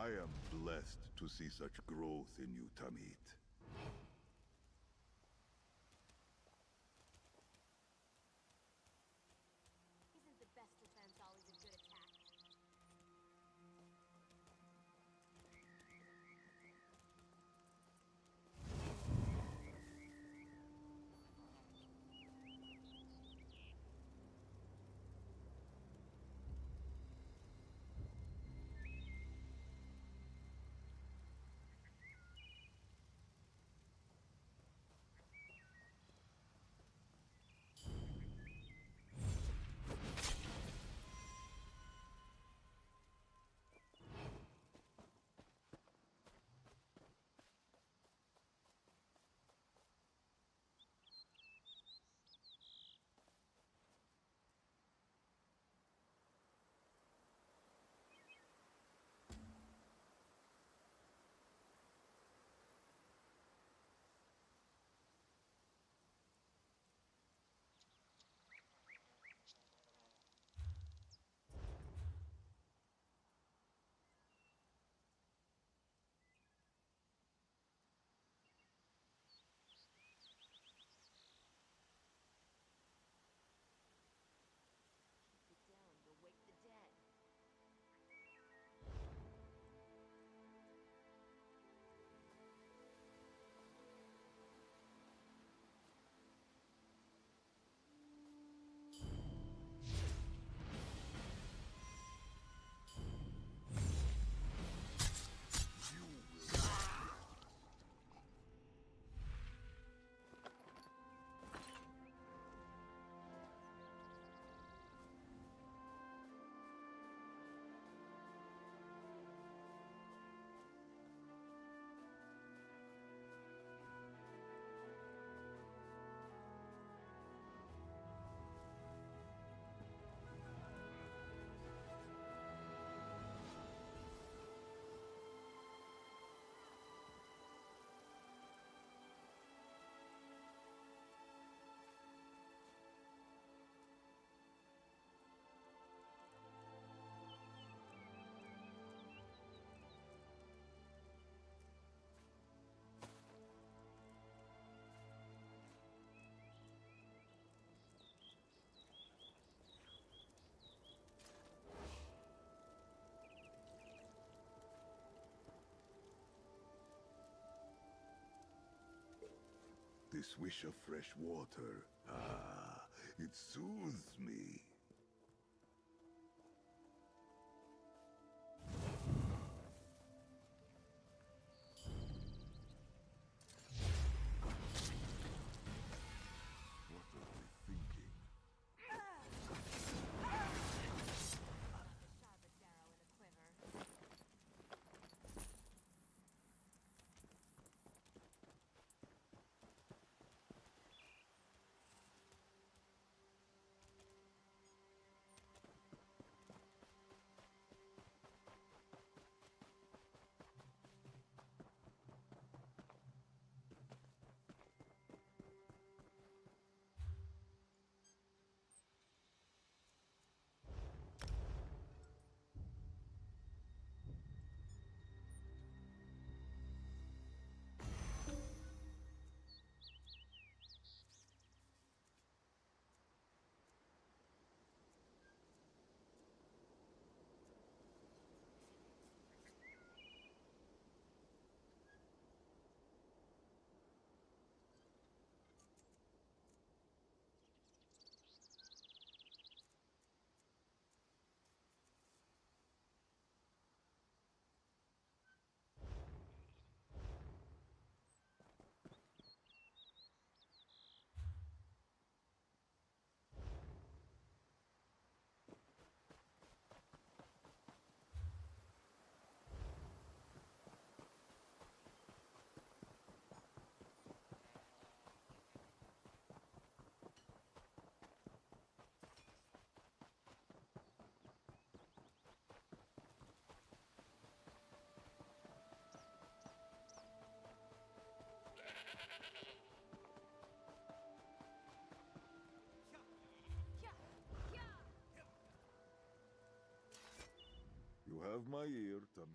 I am blessed to see such growth in you, Tamit. Isn't the best defense always a good attack? Keep it down, you'll wake the dead. The swish of fresh water. Ah, it soothes me. What are they thinking? Not the sharpest arrow in the quiver. You have my ear, Tamit.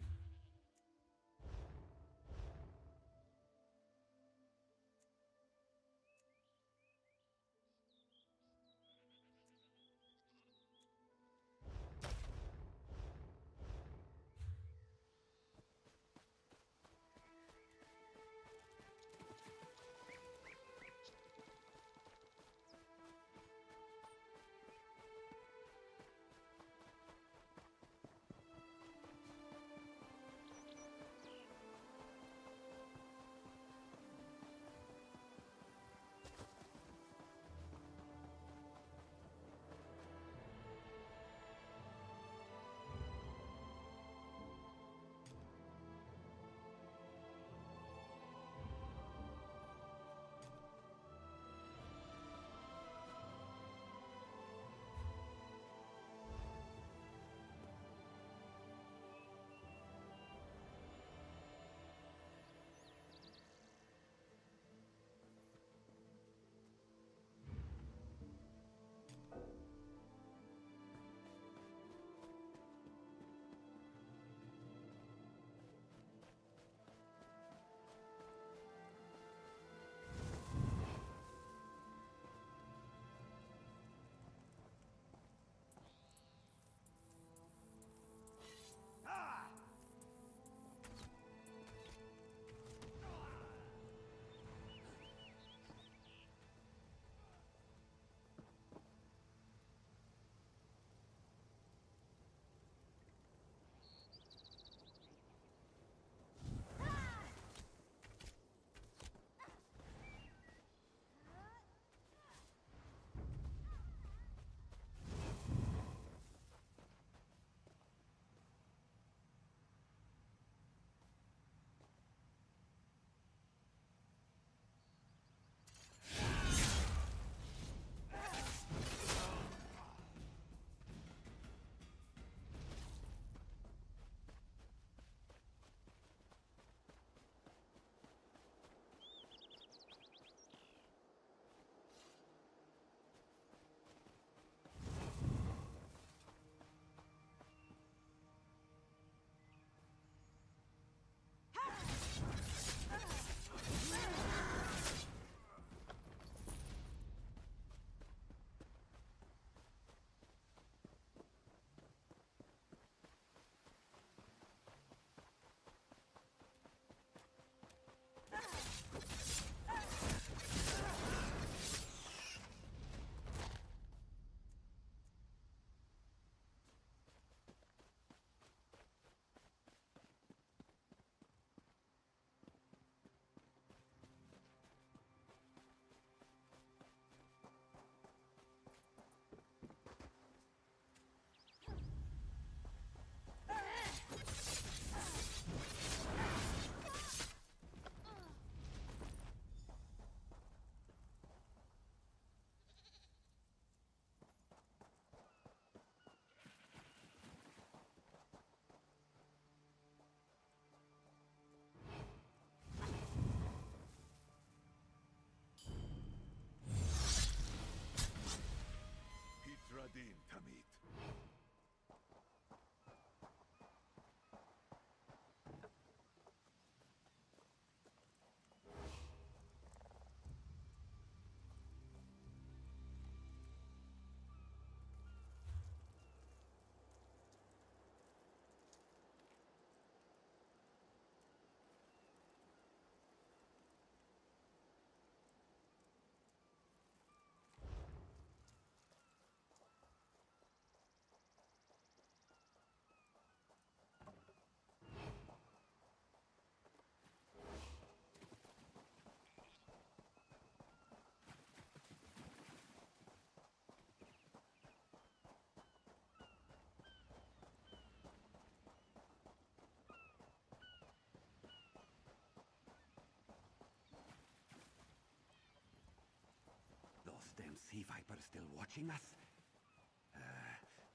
Them sea vipers still watching us?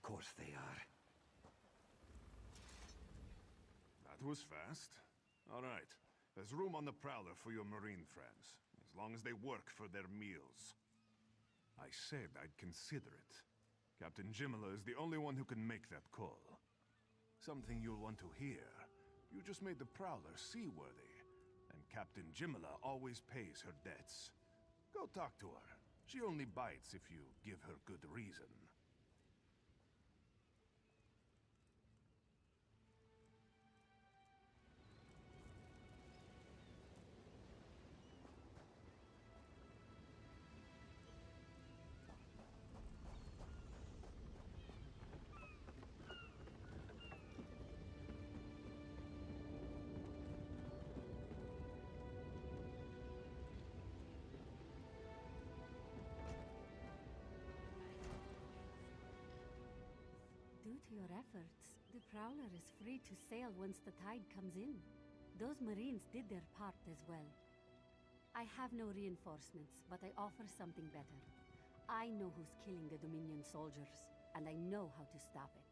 Course they are. That was fast. All right. There's room on the Prowler for your Marine friends, as long as they work for their meals. I said I'd consider it. Captain Jimala is the only one who can make that call. Something you'll want to hear. You just made the Prowler seaworthy, and Captain Jimala always pays her debts. Go talk to her. She only bites if you give her good reason. Due to your efforts, the Prowler is free to sail once the tide comes in. Those Marines did their part as well. I have no reinforcements, but I offer something better. I know who's killing the Dominion soldiers, and I know how to stop it.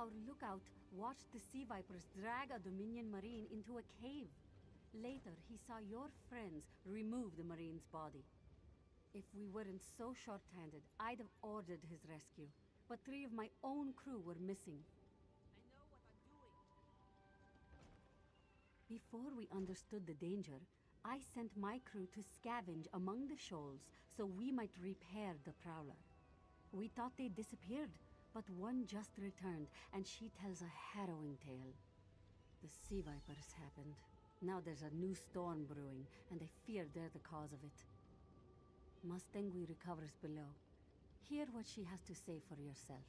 Our lookout watched the sea vipers drag a Dominion Marine into a cave. Later, he saw your friends remove the Marine's body. If we weren't so short-handed, I'd have ordered his rescue. But 3 of my own crew were missing. I know what I'm doing. Before we understood the danger, I sent my crew to scavenge among the shoals so we might repair the Prowler. We thought they disappeared, but one just returned, and she tells a harrowing tale. The sea vipers happened. Now there's a new storm brewing, and I fear they're the cause of it. Mustangui recovers below. Hear what she has to say for yourself.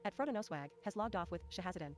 At Frodo No Swag has logged off with Shahazadin.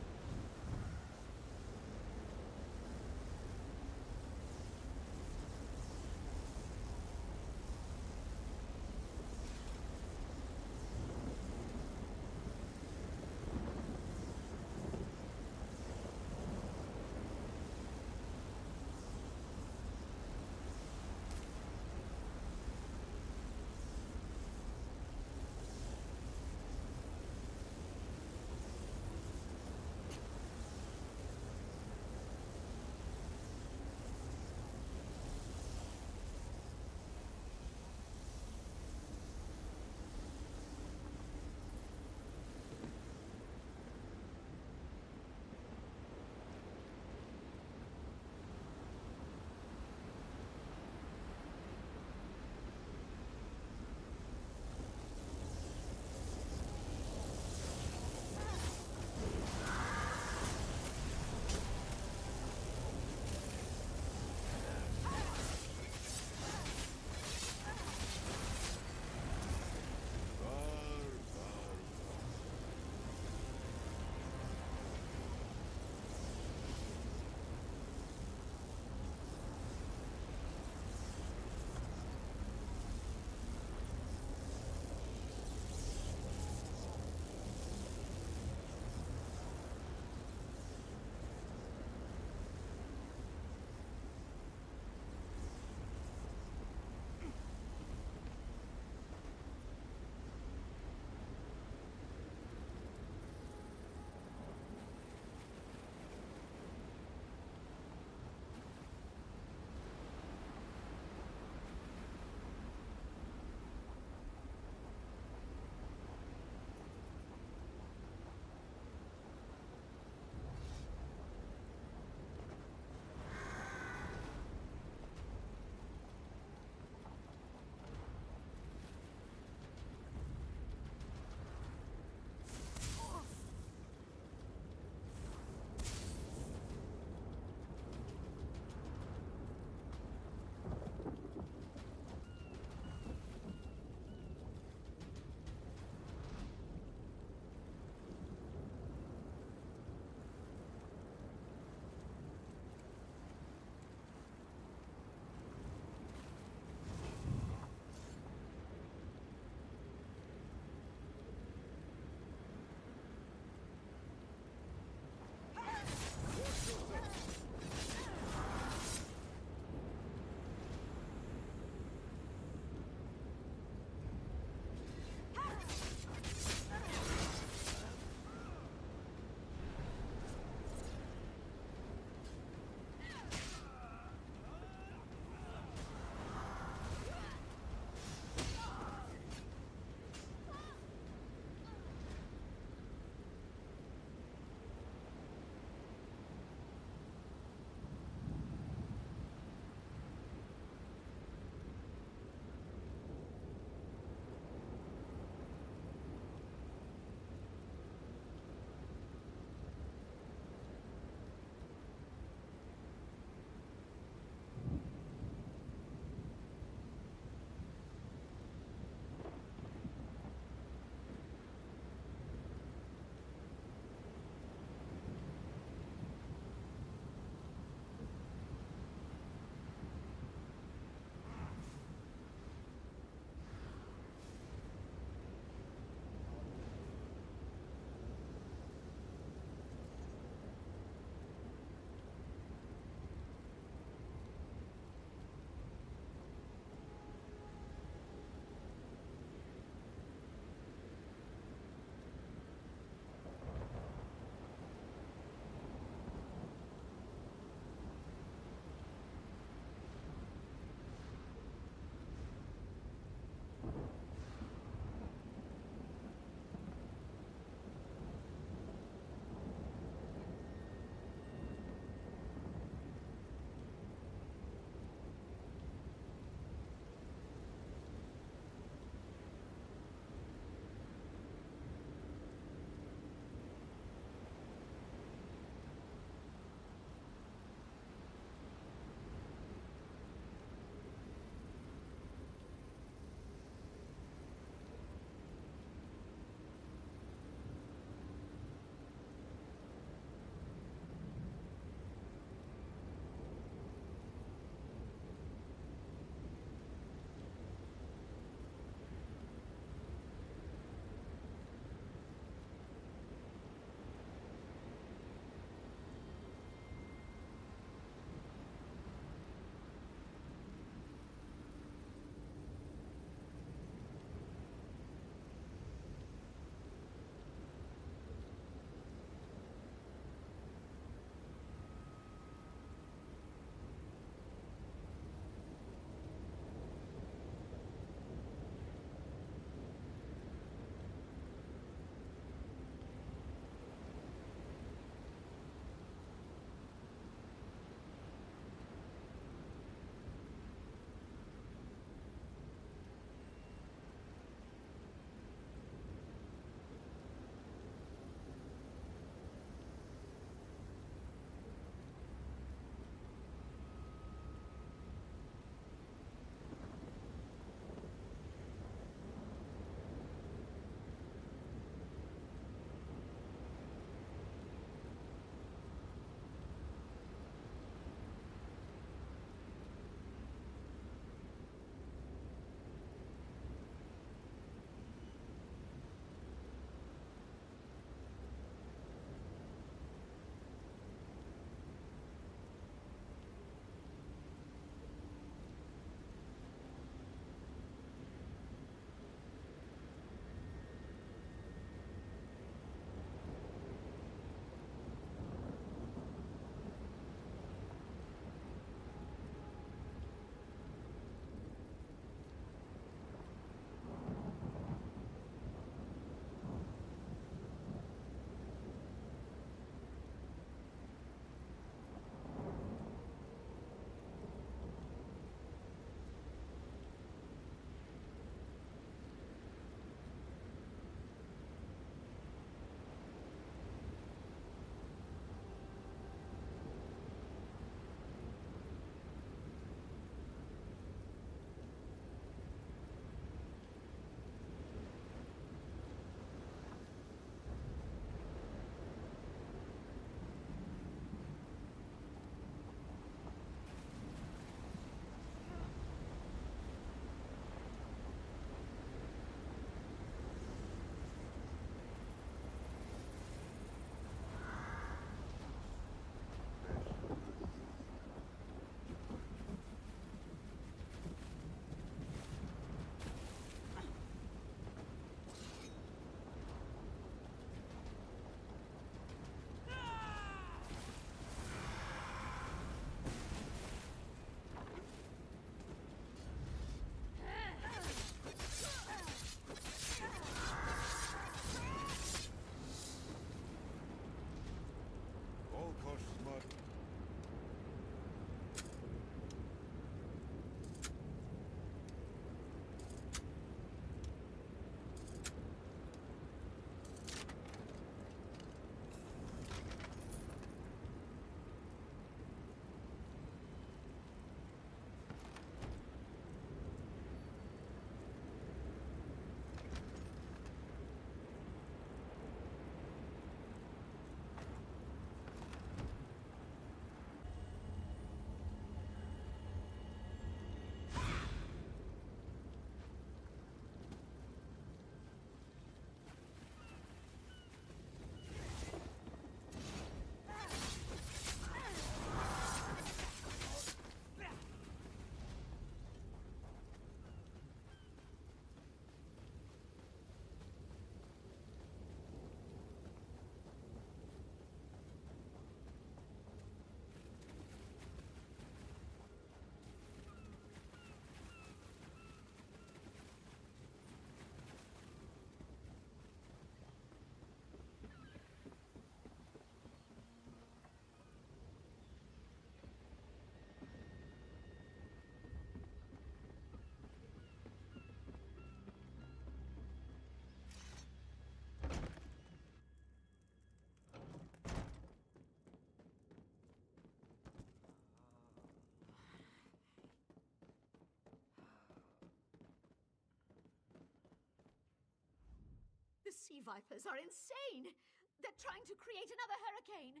sea vipers are insane! They're trying to create another hurricane!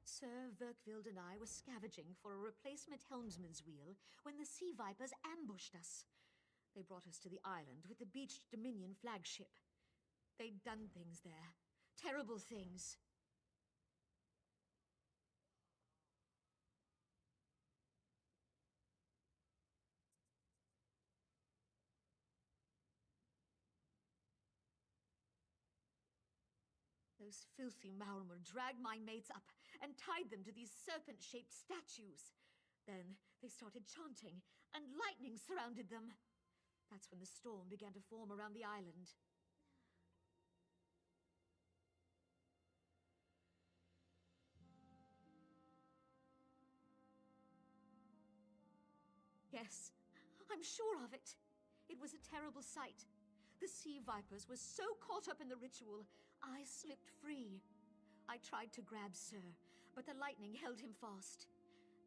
Sir Verkvild and I were scavenging for a replacement helmsman's wheel when the sea vipers ambushed us. They brought us to the island with the beached Dominion flagship. They'd done things there. Terrible things. Those filthy Maormer dragged my mates up and tied them to these serpent-shaped statues. Then they started chanting, and lightning surrounded them. That's when the storm began to form around the island. Yes, I'm sure of it. It was a terrible sight. The sea vipers were so caught up in the ritual, I slipped free. I tried to grab Sir, but the lightning held him fast.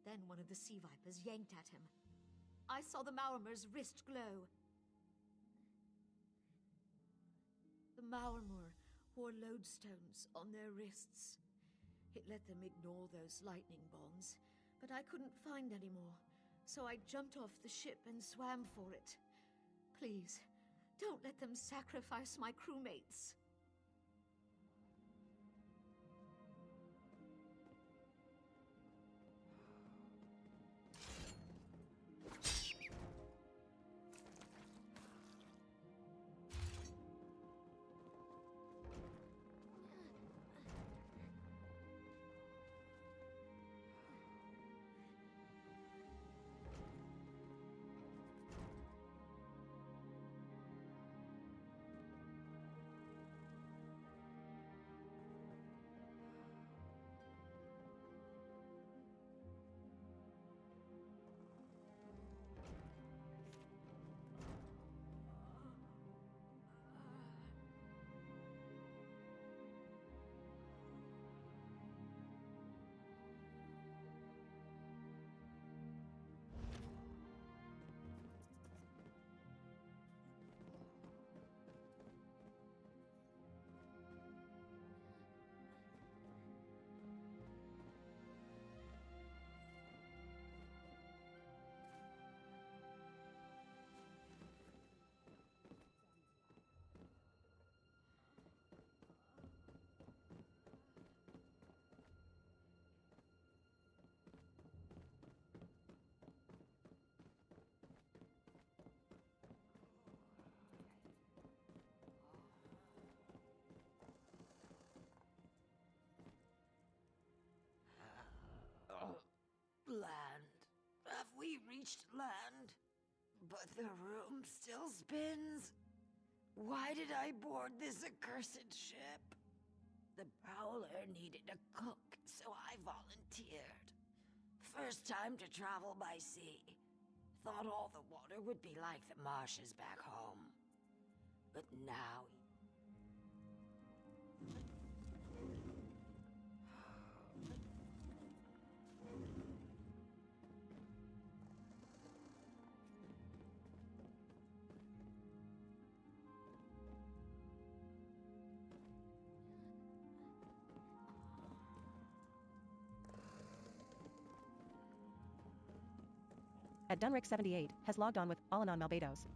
Then one of the sea vipers yanked at him. I saw the Maormer's wrist glow. The Maormer wore lodestones on their wrists. It let them ignore those lightning bombs, but I couldn't find any more, so I jumped off the ship and swam for it. Please, don't let them sacrifice my crewmates. Land. Have we reached land? But the room still spins. Why did I board this accursed ship? The Prowler needed a cook, so I volunteered. First time to travel by sea. Thought all the water would be like the marshes back home. But now... At Dunrick 78 has logged on with Alanon Malvados.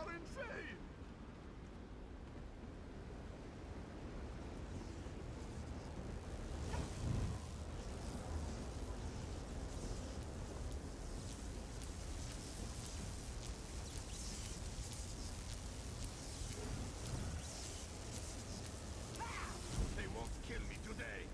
are insane! They won't kill me today!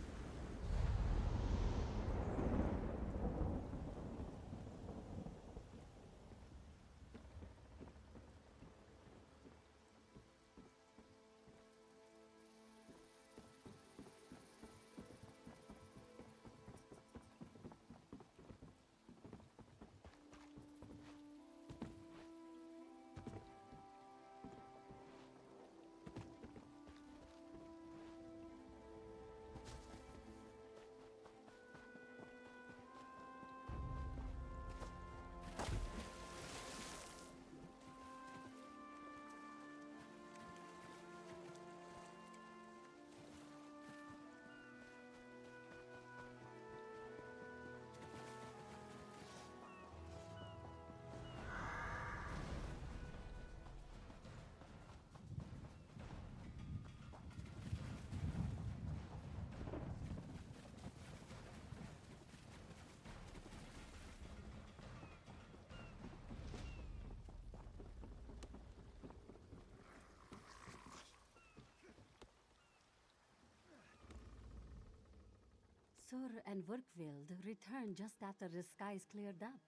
Sur and Werkwild returned just after the skies cleared up.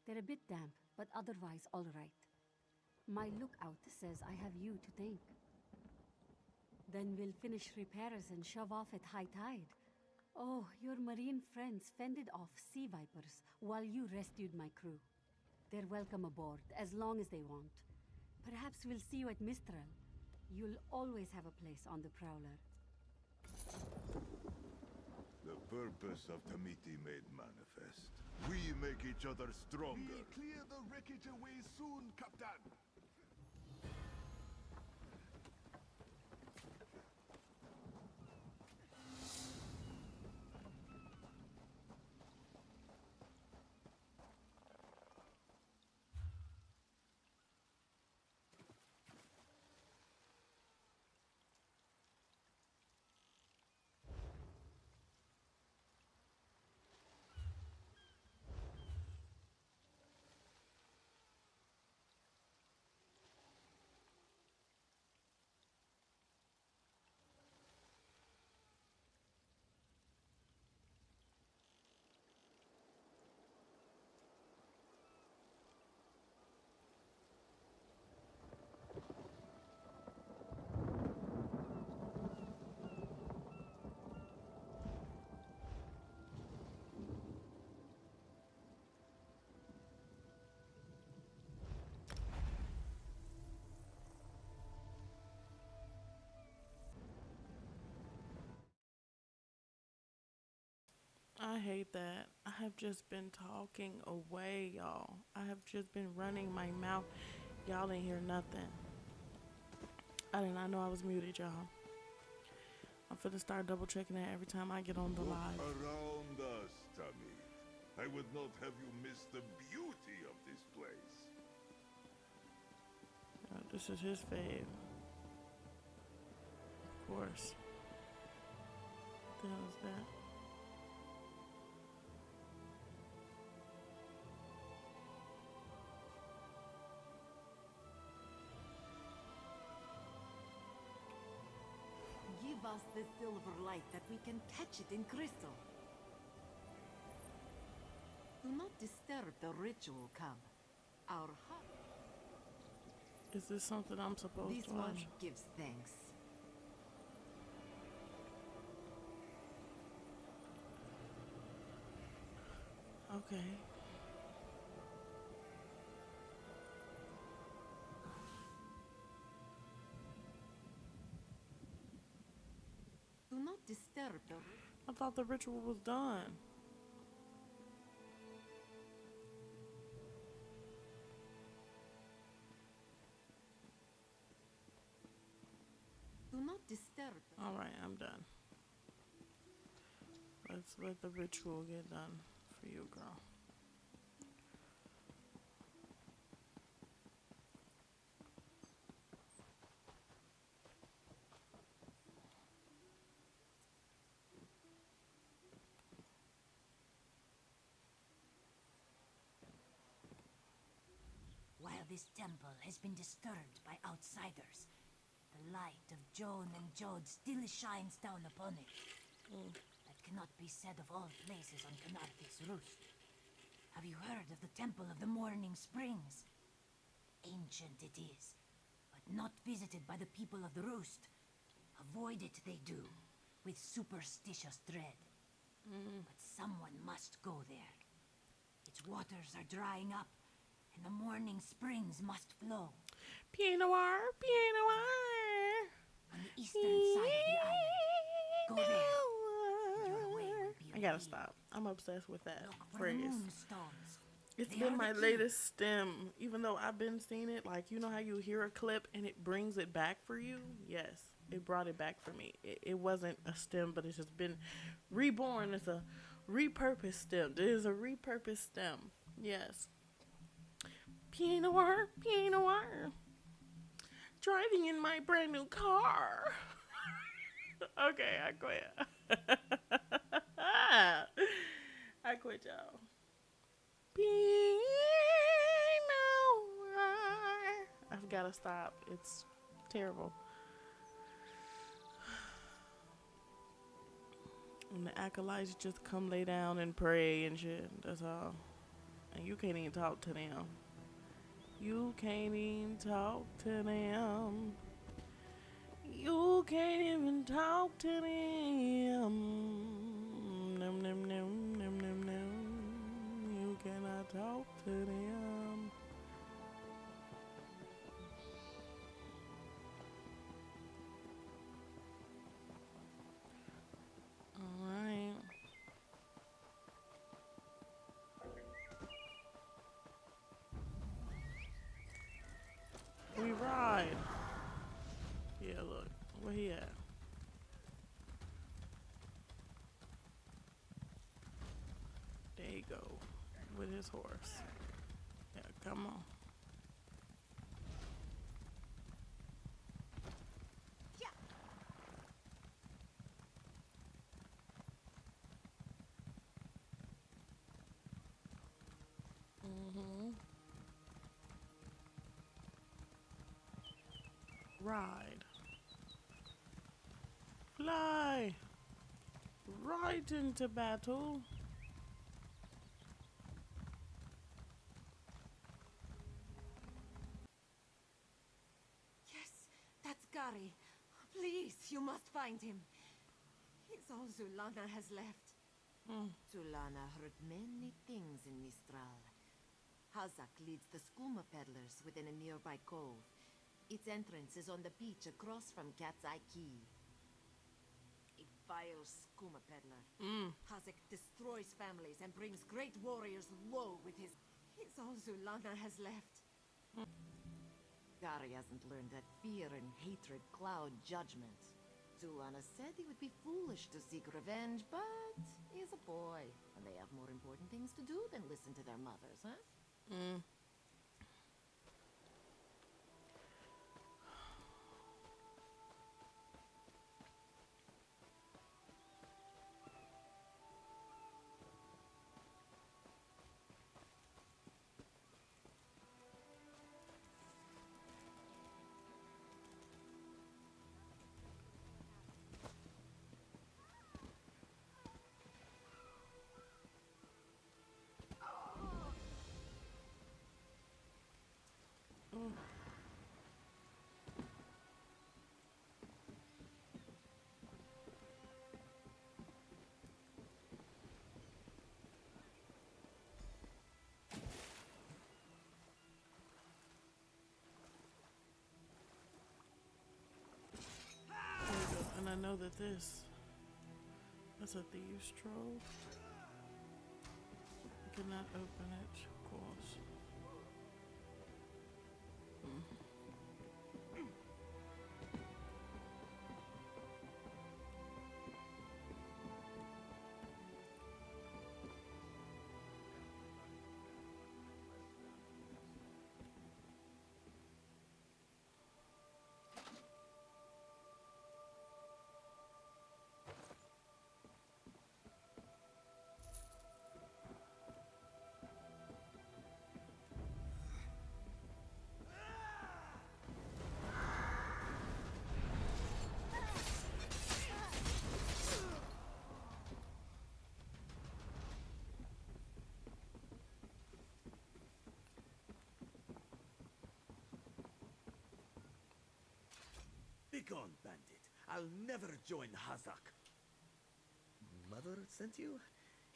They're a bit damp, but otherwise all right. My lookout says I have you to thank. Then we'll finish repairs and shove off at high tide. Oh, your marine friends fended off sea vipers while you rescued my crew. They're welcome aboard, as long as they want. Perhaps we'll see you at Mistral. You'll always have a place on the Prowler. The purpose of Tamiti made manifest. We make each other stronger. We clear the wreckage away soon, Captain! I hate that. I have just been talking away, y'all. I have just been running my mouth. Y'all didn't hear nothing. I did not know I was muted, y'all. I'm finna start double checking that every time I get on the Look live. around us, Tamit. I would not have you miss the beauty of this place. This is his fave. Of course. What the hell is that? Give us the silver light that we can catch it in crystal. Do not disturb the ritual, Cub. Our heart. Is this something I'm supposed This to one watch? gives thanks. Okay. Do not disturb the... I thought the ritual was done. Do not disturb the... Alright, I'm done. Let's let the ritual get done for you, girl. this temple has been disturbed by outsiders. The light of Joan and Jode still shines down upon it. That cannot be said of all places on Canarthis Roost. Have you heard of the Temple of the Morning Springs? Ancient it is, but not visited by the people of the Roost. Avoid it they do, with superstitious dread. But someone must go there. Its waters are drying up, and the morning springs must flow. Pinot Noir, Pinot Noir. On the eastern side of the island. Go there. Your way will be I gotta revealed. stop. I'm obsessed with that Look for the phrase. moonstones. It's They are been my the key. latest stem, even though I've been seeing it. Like, you know how you hear a clip and it brings it back for you? Yes, it brought it back for me. It wasn't a stem, but it's just been reborn. It's a repurposed stem. It is a repurposed stem. Yes. Pinot Noir, Pinot Noir. Driving in my brand new car. Okay, I quit. I quit, y'all. Pinot Noir. I've got to stop. It's terrible. And the acolytes just come lay down and pray and shit. That's all. And you can't even talk to them. You can't even talk to them. You can't even talk to them. Num, num, num, num, num, num. You cannot talk to them. Alright. We ride. Yeah, look. Where he at? There you go. With his horse. Yeah, come on. Ride. Fly. Right into battle. Yes, that's Gary. Please, you must find him. He's all Zulana has left. Zulana heard many things in Mistral. Hazak leads the skooma peddlers within a nearby cove. Its entrance is on the beach across from Cat's Eye Key. A vile skooma peddler. Hazak destroys families and brings great warriors low with his... He's all Zulana has left. Gary hasn't learned that fear and hatred cloud judgment. Zulana said he would be foolish to seek revenge, but he's a boy, and they have more important things to do than listen to their mothers, huh? There you go. And I know that that's a thieves' trove. I cannot open it, of course. Begone, bandit. I'll never join Hazak. Mother sent you?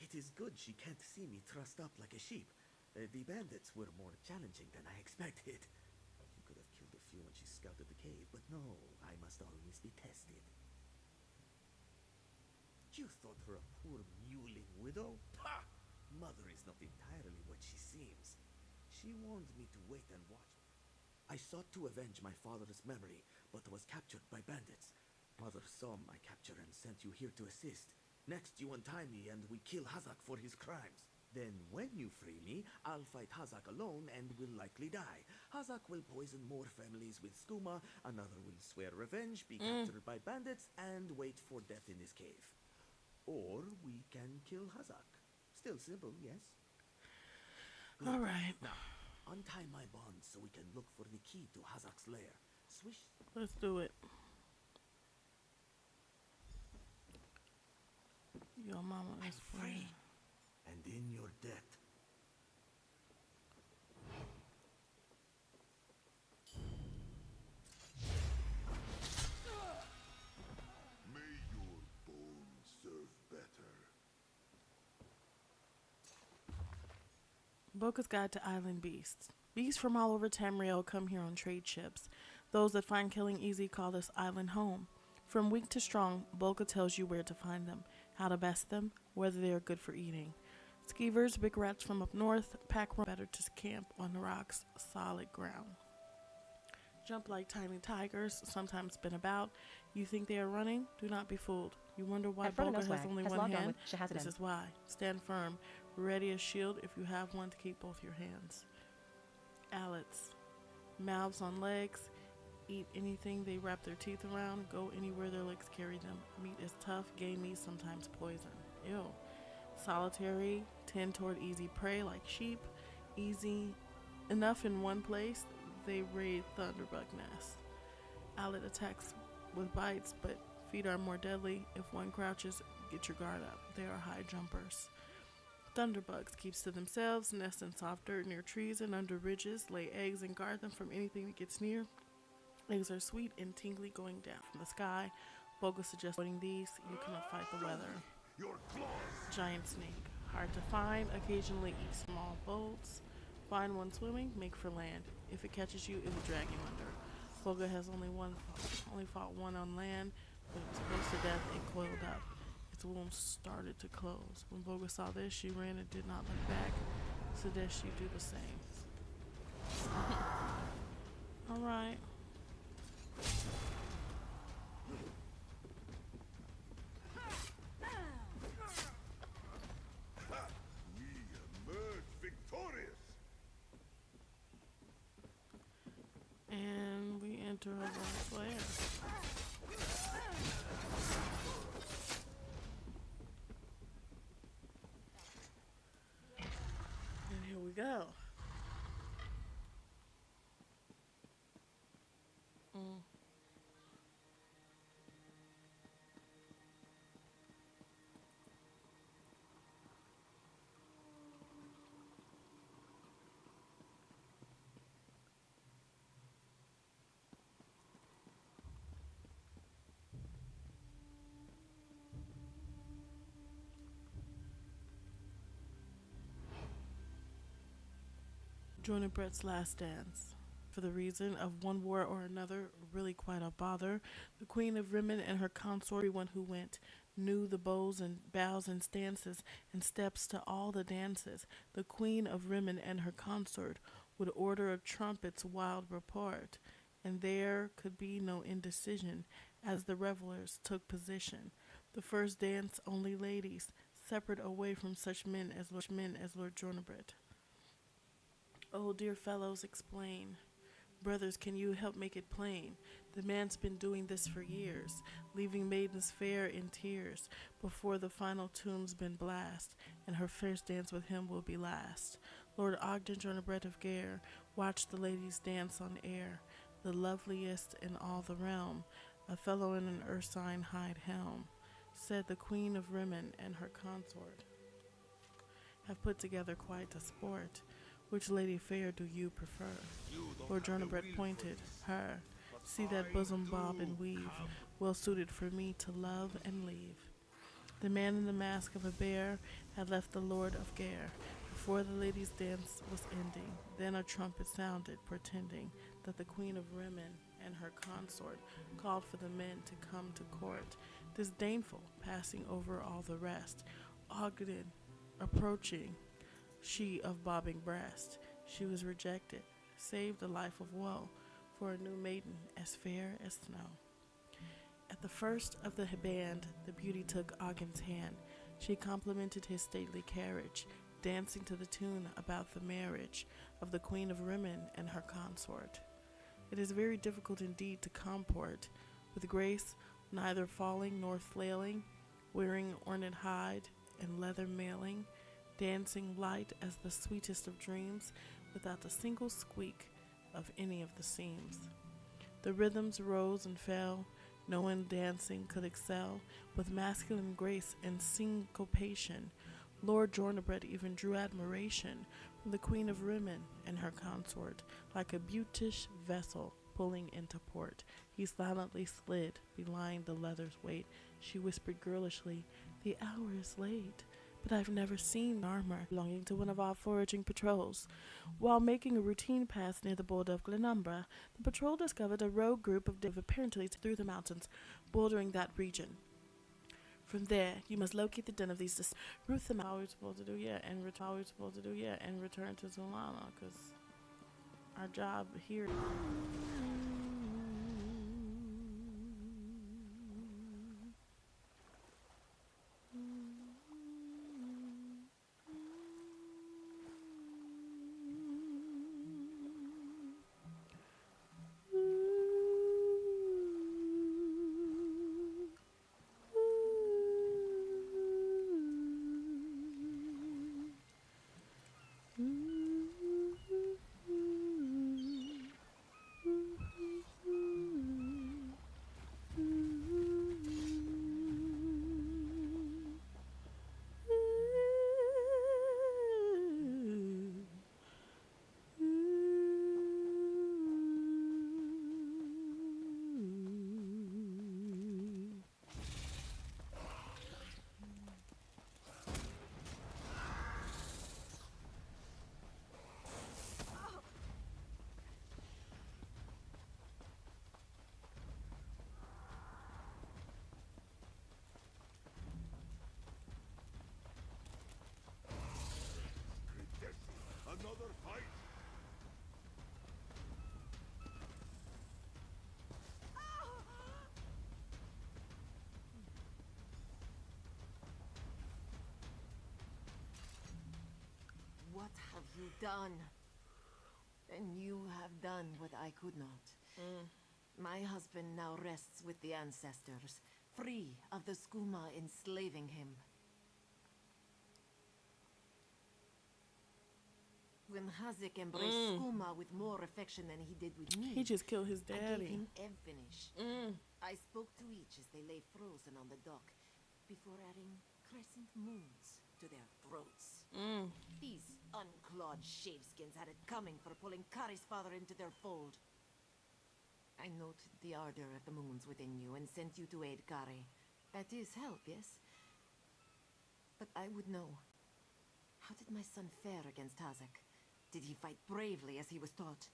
It is good she can't see me trussed up like a sheep. The bandits were more challenging than I expected. She could have killed a few when she scouted the cave, but no, I must always be tested. You thought her a poor mewling widow? Ha! Mother is not entirely what she seems. She warned me to wait and watch. I sought to avenge my father's memory, but was captured by bandits. Mother saw my capture and sent you here to assist. Next, you untie me and we kill Hazak for his crimes. Then, when you free me, I'll fight Hazak alone and will likely die. Hazak will poison more families with skooma, another will swear revenge, be captured by bandits, and wait for death in this cave. Or we can kill Hazak. Still simple, yes? Good. All right. Now, untie my bonds so we can look for the key to Hazak's lair. Swish. Let's do it. Your mama is free. And in your debt. May your bones serve better. Boca's Guide to Island Beasts. Beasts from all over Tamriel come here on trade ships. Those that find killing easy call this island home. From weak to strong, Boca tells you where to find them, how to best them, whether they are good for eating. Skeevers, big rats from up north, pack better to camp on the rocks, solid ground. Jump like tiny tigers, sometimes spin about. You think they are running? Do not be fooled. You wonder why Boca has only one hand? This is why. Stand firm, ready as shield if you have one to keep both your hands. Allets, mouths on legs, eat anything they wrap their teeth around, go anywhere their legs carry them. Meat is tough, gamey, sometimes poison. Ew. Solitary, tend toward easy prey like sheep. Easy enough in one place, they raid thunderbug nests. Allet attacks with bites, but feet are more deadly. If one crouches, get your guard up. They are high jumpers. Thunderbugs keeps to themselves, nest in soft dirt near trees and under ridges, lay eggs and guard them from anything that gets near. Eggs are sweet and tingly going down from the sky. Boga suggests avoiding these. You cannot fight the weather. Your claws. Giant snake. Hard to find. Occasionally eat small boats. Find one swimming, make for land. If it catches you, it will drag you under. Boga has only fought one on land, but it was close to death and coiled up. Its wounds started to close. When Boga saw this, she ran and did not look back. Suggests you do the same. All right. We emerge victorious. And we enter a last layer. And here we go. Joining Brett's last dance. For the reason of one war or another, really quite a bother, the Queen of Rimmon and her consort, everyone who went, knew the bows and stances and steps to all the dances. The Queen of Rimmon and her consort would order a trumpet's wild report, and there could be no indecision as the revelers took position. The first dance only ladies, separate away from such men as Lord Jornabret. Oh, dear fellows, explain. Brothers, can you help make it plain? The man's been doing this for years, leaving maidens fair in tears, before the final tune's been blast, and her first dance with him will be last. Lord Ogden Jornabret of Gare, watch the ladies dance on air, the loveliest in all the realm, a fellow in an ursine hide helm, said the Queen of Rimmon and her consort. Have put together quite a sport. Which lady fair do you prefer? Lord Jornabret pointed, her. See that bosom bob and weave, well suited for me to love and leave. The man in the mask of a bear had left the Lord of Gare before the ladies' dance was ending. Then a trumpet sounded, portending that the Queen of Rimmon and her consort called for the men to come to court. Disdainful, passing over all the rest, Ogden approaching, she of bobbing breast. She was rejected, saved a life of woe for a new maiden as fair as snow. At the first of the band, the beauty took Ogden's hand. She complimented his stately carriage, dancing to the tune about the marriage of the Queen of Rimmon and her consort. It is very difficult indeed to comport with grace, neither falling nor flailing, wearing ornate hide and leather mailing, dancing light as the sweetest of dreams, without a single squeak of any of the seams. The rhythms rose and fell, no one dancing could excel, with masculine grace and syncopation. Lord Jornabred even drew admiration from the Queen of Rimmon and her consort, like a beautish vessel pulling into port. He silently slid, belying the leather's weight. She whispered girlishly, "The hour is late." But I've never seen armor belonging to one of our foraging patrols. While making a routine pass near the border of Glenumbra, the patrol discovered a rogue group of apparently through the mountains bordering that region. From there, you must locate the den of these root them out. All we're supposed to do, and return to Solana, because our job here. Another fight? What have you done? And you have done what I could not. My husband now rests with the ancestors, free of the skooma enslaving him. When Hazik embraced skooma with more affection than he did with me, He just killed his I gave daddy. him Evfinish. I spoke to each as they lay frozen on the dock, before adding crescent moons to their throats. These unclawed shaveskins had it coming for pulling Kari's father into their fold. I noted the ardor of the moons within you and sent you to aid Kari. That is help, yes? But I would know. How did my son fare against Hazik? Did he fight bravely as he was taught?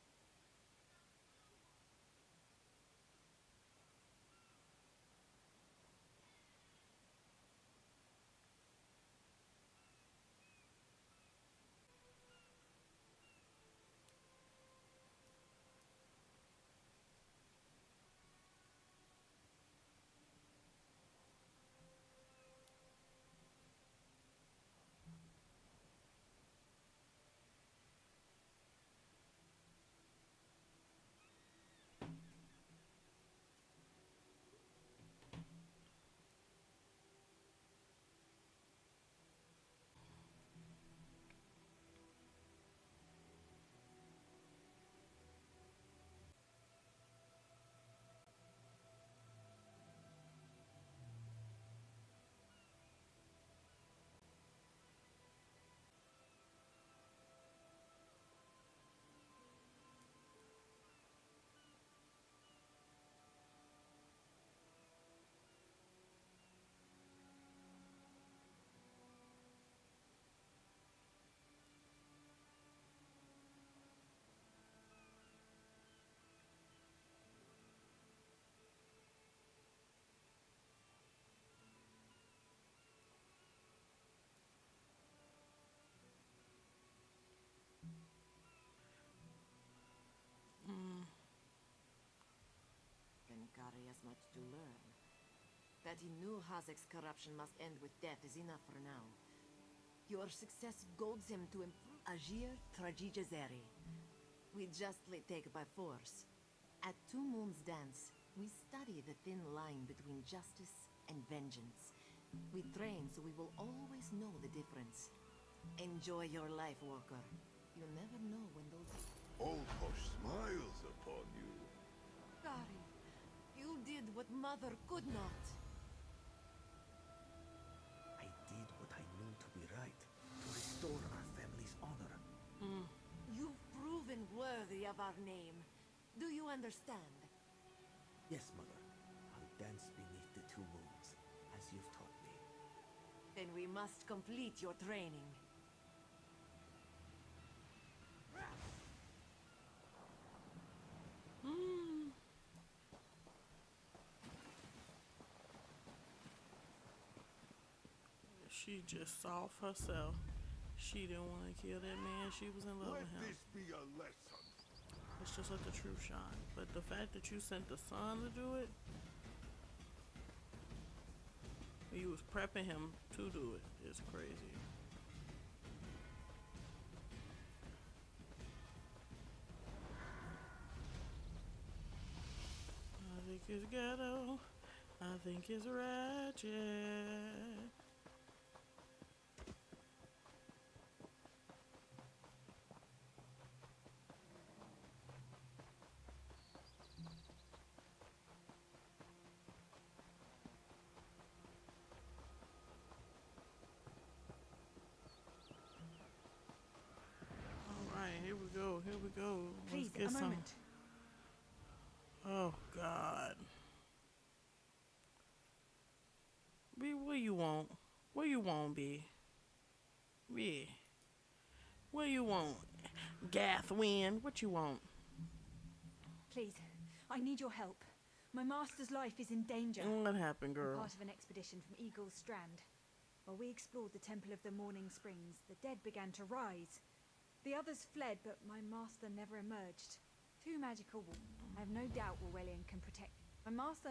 has much to learn. That he knew Hazek's corruption must end with death is enough for now. Your success golds him to improve Agir Tragijazeri. We justly take by force. At Two Moons Dance, we study the thin line between justice and vengeance. We train so we will always know the difference. Enjoy your life, Walker. You never know when those... Olkosh smiles upon you. Gary, you did what Mother could not. I did what I knew to be right, to restore our family's honor. You've proven worthy of our name. Do you understand? Yes, Mother. I'll dance beneath the two moons, as you've taught me. Then we must complete your training. She just saw herself. She didn't want to kill that man. She was in love Let with him. this be a lesson. Let's just let the truth shine. But the fact that you sent the son to do it, you was prepping him to do it, is crazy. I think it's ghetto. I think it's ratchet. Here we go. Here we go. Please, Let's get a some. moment. Oh God. B, what you want? What you want, B? B. What you want? Gathwin, what you want? Please, I need your help. My master's life is in danger. What happened, I'm girl? part of an expedition from Eagle's Strand. While we explored the Temple of the Morning Springs, the dead began to rise. The others fled, but my master never emerged. Too magical. I have no doubt Orwellian can protect. My master